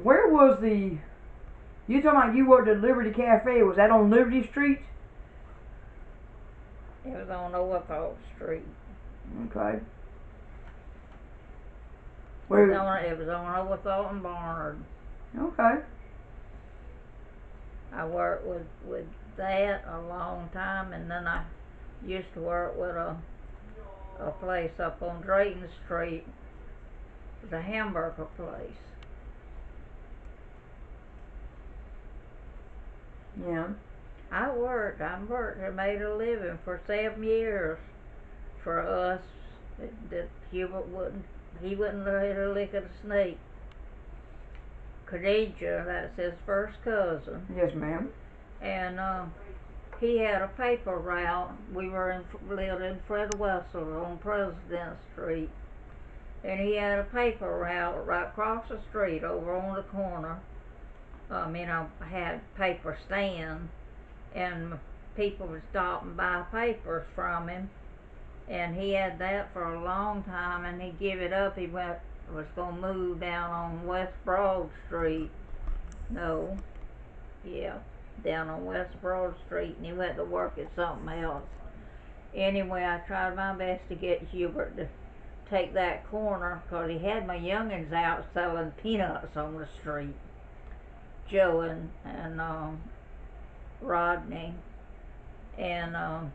Where was the? You talking about you worked at Liberty Cafe? Was that on Liberty Street? It was on Overthorpe Street. Okay. It was on Overthorpe and Barnard. Okay. I worked with that a long time, and then I used to work with a place up on Drayton Street. It was a hamburger place. Yeah. I worked and made a living for 7 years for us. That Hubert wouldn't let her lick at a snake. Khadijah, that's his first cousin. Yes, ma'am. And he had a paper route. We lived in Fred Wessel on President Street. And he had a paper route right across the street over on the corner. I had paper stand, and people would stop and buy papers from him. And he had that for a long time, and he give it up. He was gonna move down on West Broad Street. No, yeah, down on West Broad Street, and he went to work at something else. Anyway, I tried my best to get Hubert to take that corner, because he had my youngins out selling peanuts on the street. Joe and Rodney. And I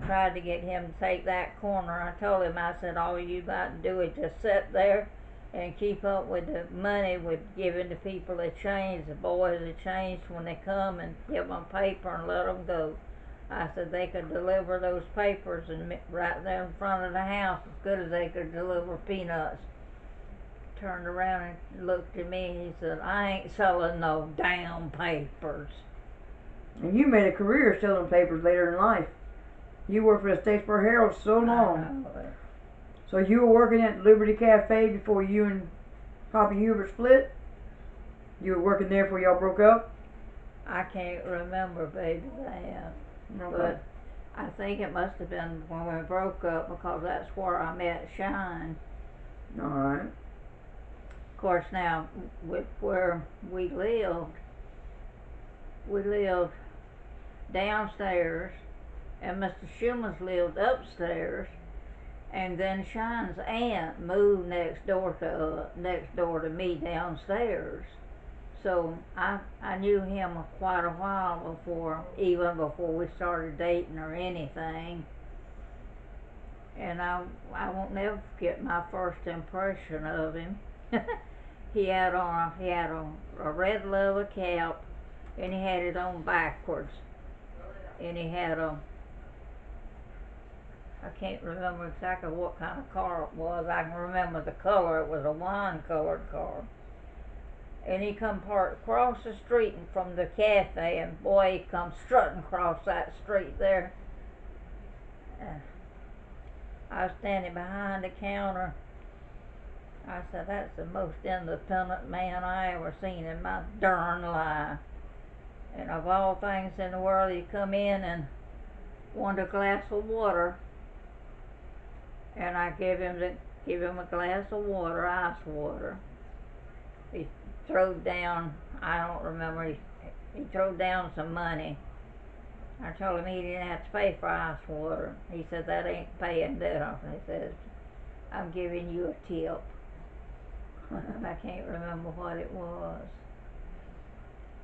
tried to get him to take that corner. I told him, I said, all you got to do is just sit there and keep up with the money, with giving the people the change, the boys the change when they come, and give them paper and let them go. I said they could deliver those papers and right there in front of the house as good as they could deliver peanuts. Turned around and looked at me, and he said, I ain't selling no damn papers. And you made a career selling papers later in life. You worked for the Statesboro Herald so long. I know it. So you were working at Liberty Cafe before you and Papa Hubert split? You were working there before y'all broke up? I can't remember, baby, that. Okay. But I think it must have been when we broke up, because that's where I met Shine. Alright. Of course, now, with where we lived downstairs, and Mr. Schuman's lived upstairs, and then Shine's aunt moved next door to me downstairs. So I knew him quite a while even before we started dating or anything. And I won't never forget my first impression of him. He had on a red leather cap, and he had it on backwards. And he had I can't remember exactly what kind of car it was. I can remember the color. It was a wine-colored car. And he come parked across the street from the cafe, and boy, he come strutting across that street there. I was standing behind the counter. I said, that's the most independent man I ever seen in my darn life. And of all things in the world, he come in and wanted a glass of water. And I give him a glass of water, ice water. He throwed down, I don't remember, he threw down some money. I told him he didn't have to pay for ice water. He said, that ain't paying enough. And he says, I'm giving you a tip. I can't remember what it was.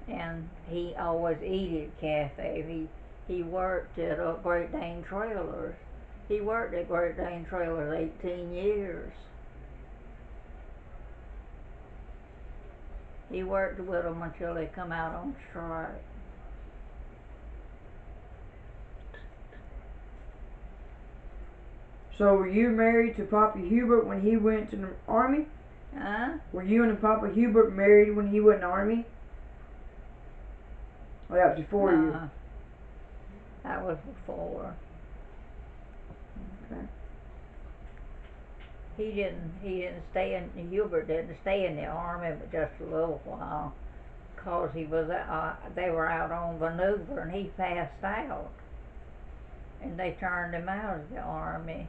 And he always eat at cafe. He worked at Great Dane Trailers. He worked at Great Dane Trailers 18 years. He worked with them until they come out on strike. So were you married to Papa Hubert when he went to the Army? Huh? Were you and Papa Hubert married when he went in the Army? Oh, that was before you. That was before. Okay. Hubert didn't stay in the Army but just a little while, because they were out on maneuver and he passed out. And they turned him out of the Army.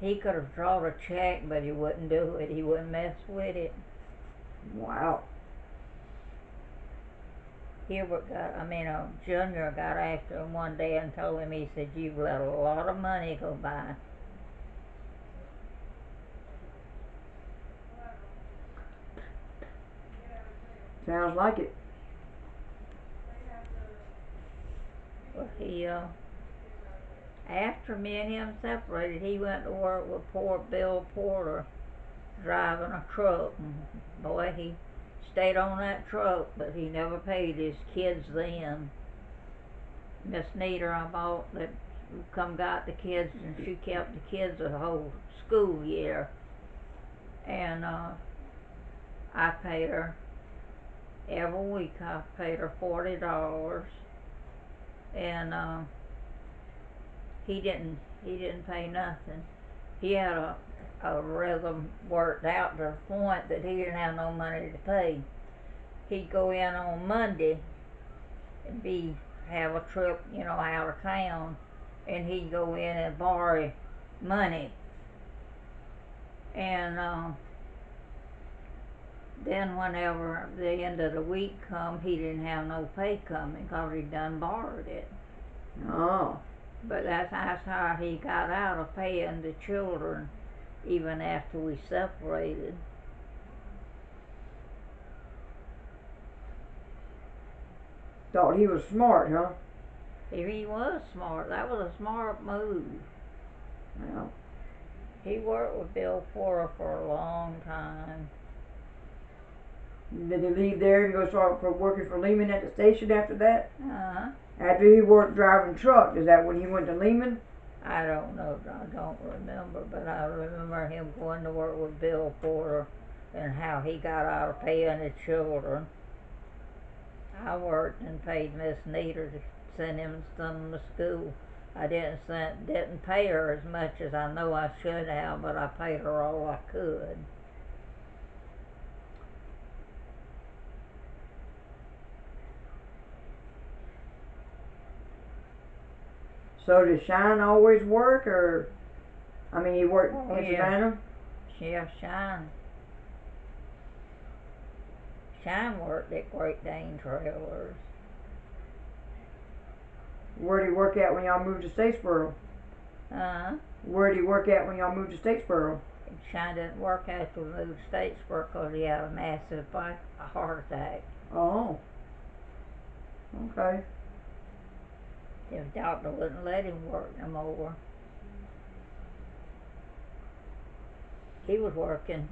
He could have drawn a check, but he wouldn't do it. He wouldn't mess with it. Wow. Junior got after him one day and told him, he said, "You've let a lot of money go by." Sounds like it. But after me and him separated, he went to work with poor Bill Porter driving a truck. And boy, he stayed on that truck, but he never paid his kids then. Miss Nita I bought that come got the kids, and she kept the kids the whole school year. And I paid her every week. I paid her $40, and he didn't pay nothing. He had a rhythm worked out to the point that he didn't have no money to pay. He'd go in on Monday and have a trip, out of town, and he'd go in and borrow money. And then whenever the end of the week come, he didn't have no pay coming because he'd done borrowed it. Oh. But that's how he got out of paying the children even after we separated. Thought he was smart, huh? He was smart. That was a smart move. Yeah. He worked with Bill Porter for a long time. Did he leave there and go start working for Lehman at the station after that? Uh-huh. After he worked driving truck, is that when he went to Lehman? I don't know. I don't remember, but I remember him going to work with Bill Porter and how he got out of paying the children. I worked and paid Miss Nita to send him some to school. I didn't pay her as much as I know I should have, but I paid her all I could. So did Shine always work, or he worked in Savannah? Yeah, Shine. Shine worked at Great Dane Trailers. Where'd he work at when y'all moved to Statesboro? Where'd he work at when y'all moved to Statesboro? Shine didn't work after we moved to Statesboro because he had a massive heart attack. Oh. Okay. His doctor wouldn't let him work no more. He was working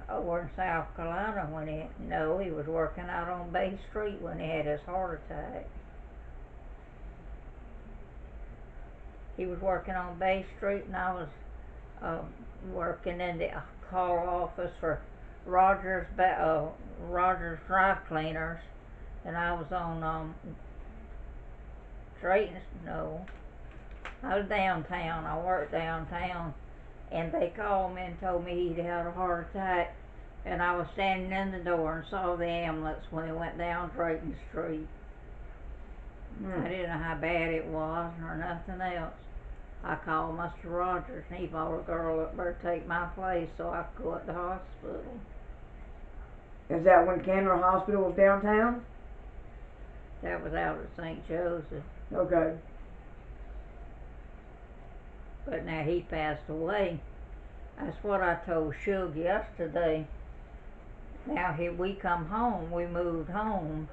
over in South Carolina he was working out on Bay Street when he had his heart attack. He was working on Bay Street, and I was working in the call office for Rogers Dry Cleaners, and I was on I was downtown. I worked downtown, and they called me and told me he'd had a heart attack, and I was standing in the door and saw the ambulance when it went down Drayton Street. I didn't know how bad it was or nothing else. I called Mr. Rogers, and he brought a girl up there to take my place so I could go to the hospital. Is that when Canberra Hospital was downtown? That was out at St. Joseph. Okay. But now he passed away. That's what I told Shug yesterday. Now we come home, we moved home,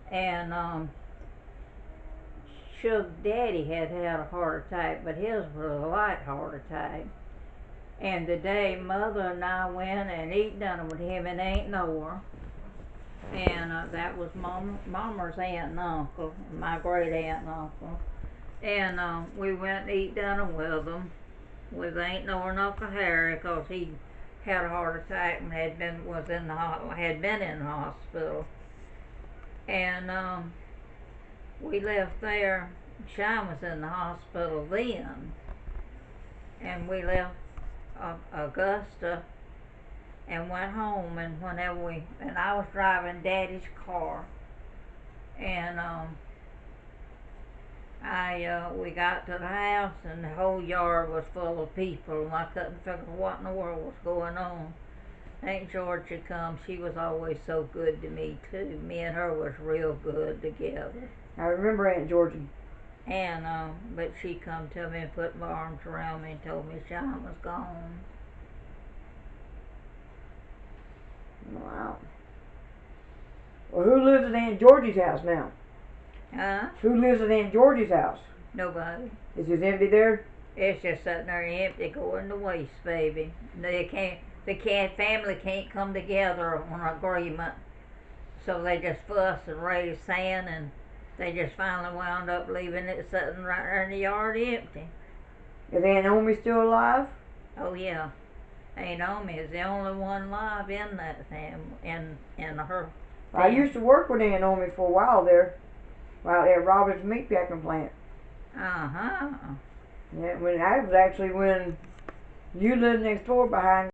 and Shug's daddy had a heart attack, but his was a light heart attack. And the day Mother and I went and eat dinner with him in Aunt Nora, and that was Mama's aunt and uncle, my great aunt and uncle, and we went and eat dinner with them, with Aunt Nora and Uncle Harry, because he had a heart attack and had been in the hospital, and we left there. Shine was in the hospital then, and we left Augusta and went home. And I was driving Daddy's car, and We got to the house and the whole yard was full of people and I couldn't figure what in the world was going on. Aunt Georgia come, she was always so good to me too. Me and her was real good together. I remember Aunt Georgie. And, but she come to me and put my arms around me and told me Sean was gone. Wow. Well, who lives at Aunt Georgie's house now? Huh? Who lives at Aunt Georgie's house? Nobody. Is it empty there? It's just sitting there empty, going to waste, baby. Family can't come together on an agreement. So they just fuss and raise sand, and they just finally wound up leaving it sitting right there in the yard empty. Is Aunt Naomi still alive? Oh yeah, Aunt Naomi is the only one alive in that family, in her. I used to work with Aunt Naomi for a while there, out at Robert's meatpacking plant. Uh-huh. Yeah, that was actually when you lived next door behind